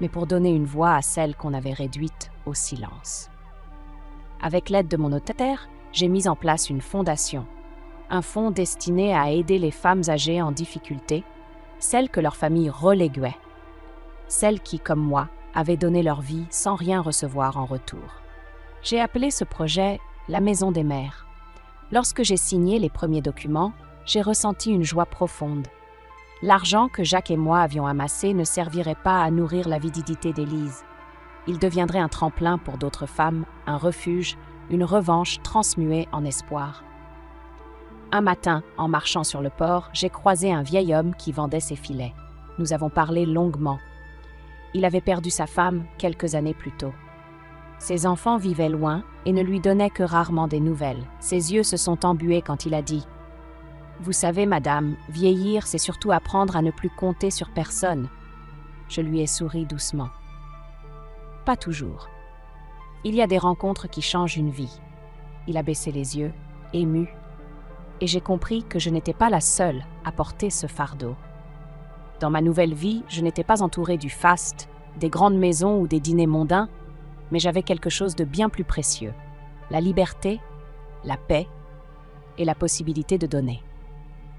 mais pour donner une voix à celle qu'on avait réduite au silence. Avec l'aide de mon notaire, j'ai mis en place une fondation, un fonds destiné à aider les femmes âgées en difficulté, celles que leur famille reléguait, celles qui, comme moi, avaient donné leur vie sans rien recevoir en retour. J'ai appelé ce projet « La Maison des Mères ». Lorsque j'ai signé les premiers documents, j'ai ressenti une joie profonde. L'argent que Jacques et moi avions amassé ne servirait pas à nourrir l'avidité d'Élise. Il deviendrait un tremplin pour d'autres femmes, un refuge, une revanche transmuée en espoir. Un matin, en marchant sur le port, j'ai croisé un vieil homme qui vendait ses filets. Nous avons parlé longuement. Il avait perdu sa femme quelques années plus tôt. Ses enfants vivaient loin et ne lui donnaient que rarement des nouvelles. Ses yeux se sont embués quand il a dit « Vous savez, madame, vieillir, c'est surtout apprendre à ne plus compter sur personne. » Je lui ai souri doucement. Pas toujours. Il y a des rencontres qui changent une vie. Il a baissé les yeux, ému, et j'ai compris que je n'étais pas la seule à porter ce fardeau. Dans ma nouvelle vie, je n'étais pas entourée du faste, des grandes maisons ou des dîners mondains, mais j'avais quelque chose de bien plus précieux, la liberté, la paix et la possibilité de donner.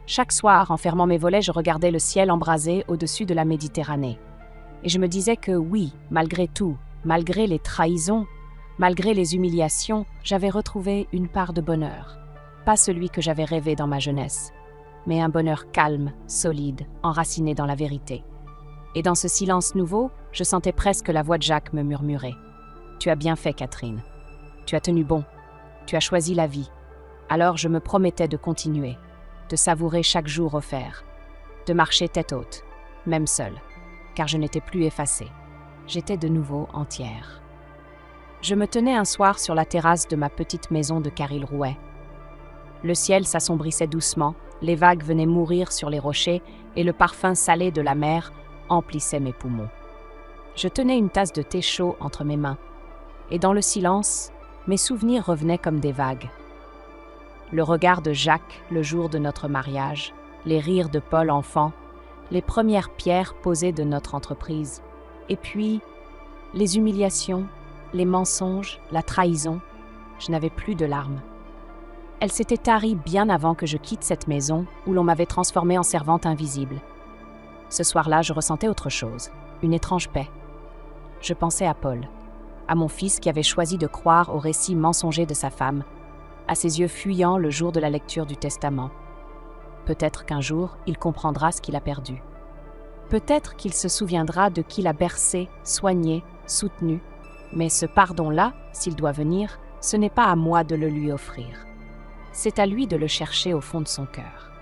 Chaque soir, en fermant mes volets, je regardais le ciel embrasé au-dessus de la Méditerranée. Et je me disais que oui, malgré tout, malgré les trahisons, malgré les humiliations, j'avais retrouvé une part de bonheur. Pas celui que j'avais rêvé dans ma jeunesse, mais un bonheur calme, solide, enraciné dans la vérité. Et dans ce silence nouveau, je sentais presque la voix de Jacques me murmurer. « Tu as bien fait, Catherine. Tu as tenu bon. Tu as choisi la vie. » Alors je me promettais de continuer, de savourer chaque jour offert, de marcher tête haute, même seule, car je n'étais plus effacée. J'étais de nouveau entière. Je me tenais un soir sur la terrasse de ma petite maison de Caril-Rouet. Le ciel s'assombrissait doucement, les vagues venaient mourir sur les rochers et le parfum salé de la mer emplissait mes poumons. Je tenais une tasse de thé chaud entre mes mains, et dans le silence, mes souvenirs revenaient comme des vagues. Le regard de Jacques le jour de notre mariage, les rires de Paul enfant, les premières pierres posées de notre entreprise, et puis les humiliations, les mensonges, la trahison. Je n'avais plus de larmes. Elle s'était tarie bien avant que je quitte cette maison où l'on m'avait transformée en servante invisible. Ce soir-là, je ressentais autre chose, une étrange paix. Je pensais à Paul, à mon fils qui avait choisi de croire au récit mensonger de sa femme, à ses yeux fuyants le jour de la lecture du testament. Peut-être qu'un jour, il comprendra ce qu'il a perdu. Peut-être qu'il se souviendra de qui l'a bercé, soigné, soutenu. Mais ce pardon-là, s'il doit venir, ce n'est pas à moi de le lui offrir. C'est à lui de le chercher au fond de son cœur.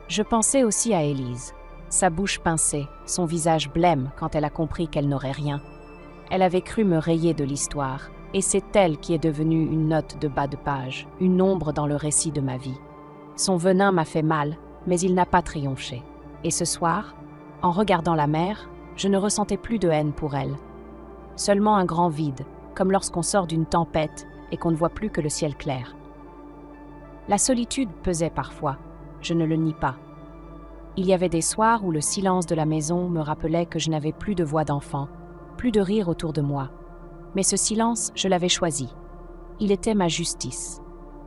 Je pensais aussi à Élise, sa bouche pincée, son visage blême quand elle a compris qu'elle n'aurait rien. Elle avait cru me rayer de l'histoire, et c'est elle qui est devenue une note de bas de page, une ombre dans le récit de ma vie. Son venin m'a fait mal, mais il n'a pas triomphé. Et ce soir, en regardant la mer, je ne ressentais plus de haine pour elle. Seulement un grand vide, comme lorsqu'on sort d'une tempête et qu'on ne voit plus que le ciel clair. La solitude pesait parfois, je ne le nie pas. Il y avait des soirs où le silence de la maison me rappelait que je n'avais plus de voix d'enfant, plus de rire autour de moi. Mais ce silence, je l'avais choisi. Il était ma justice.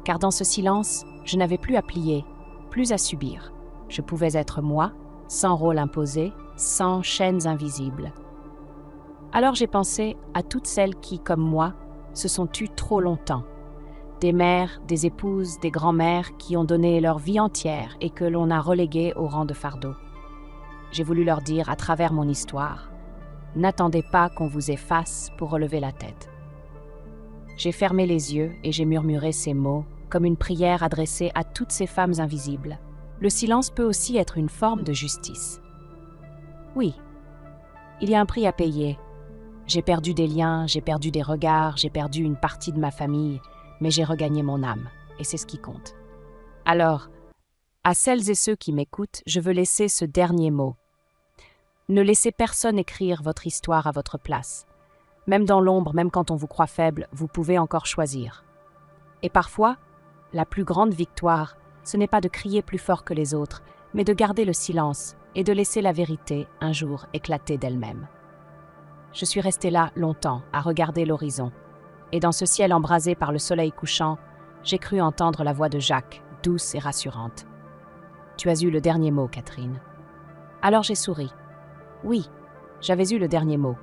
Car dans ce silence, je n'avais plus à plier, plus à subir. Je pouvais être moi, sans rôle imposé, sans chaînes invisibles. Alors j'ai pensé à toutes celles qui, comme moi, se sont tues trop longtemps. Des mères, des épouses, des grands-mères qui ont donné leur vie entière et que l'on a reléguées au rang de fardeau. J'ai voulu leur dire à travers mon histoire, n'attendez pas qu'on vous efface pour relever la tête. J'ai fermé les yeux et j'ai murmuré ces mots comme une prière adressée à toutes ces femmes invisibles. Le silence peut aussi être une forme de justice. Oui, il y a un prix à payer. J'ai perdu des liens, j'ai perdu des regards, j'ai perdu une partie de ma famille, mais j'ai regagné mon âme, et c'est ce qui compte. Alors, à celles et ceux qui m'écoutent, je veux laisser ce dernier mot. Ne laissez personne écrire votre histoire à votre place. Même dans l'ombre, même quand on vous croit faible, vous pouvez encore choisir. Et parfois, la plus grande victoire, ce n'est pas de crier plus fort que les autres, mais de garder le silence et de laisser la vérité un jour éclater d'elle-même. Je suis restée là longtemps à regarder l'horizon, et dans ce ciel embrasé par le soleil couchant, j'ai cru entendre la voix de Jacques, douce et rassurante. « Tu as eu le dernier mot, Catherine. » Alors j'ai souri. Oui, j'avais eu le dernier mot.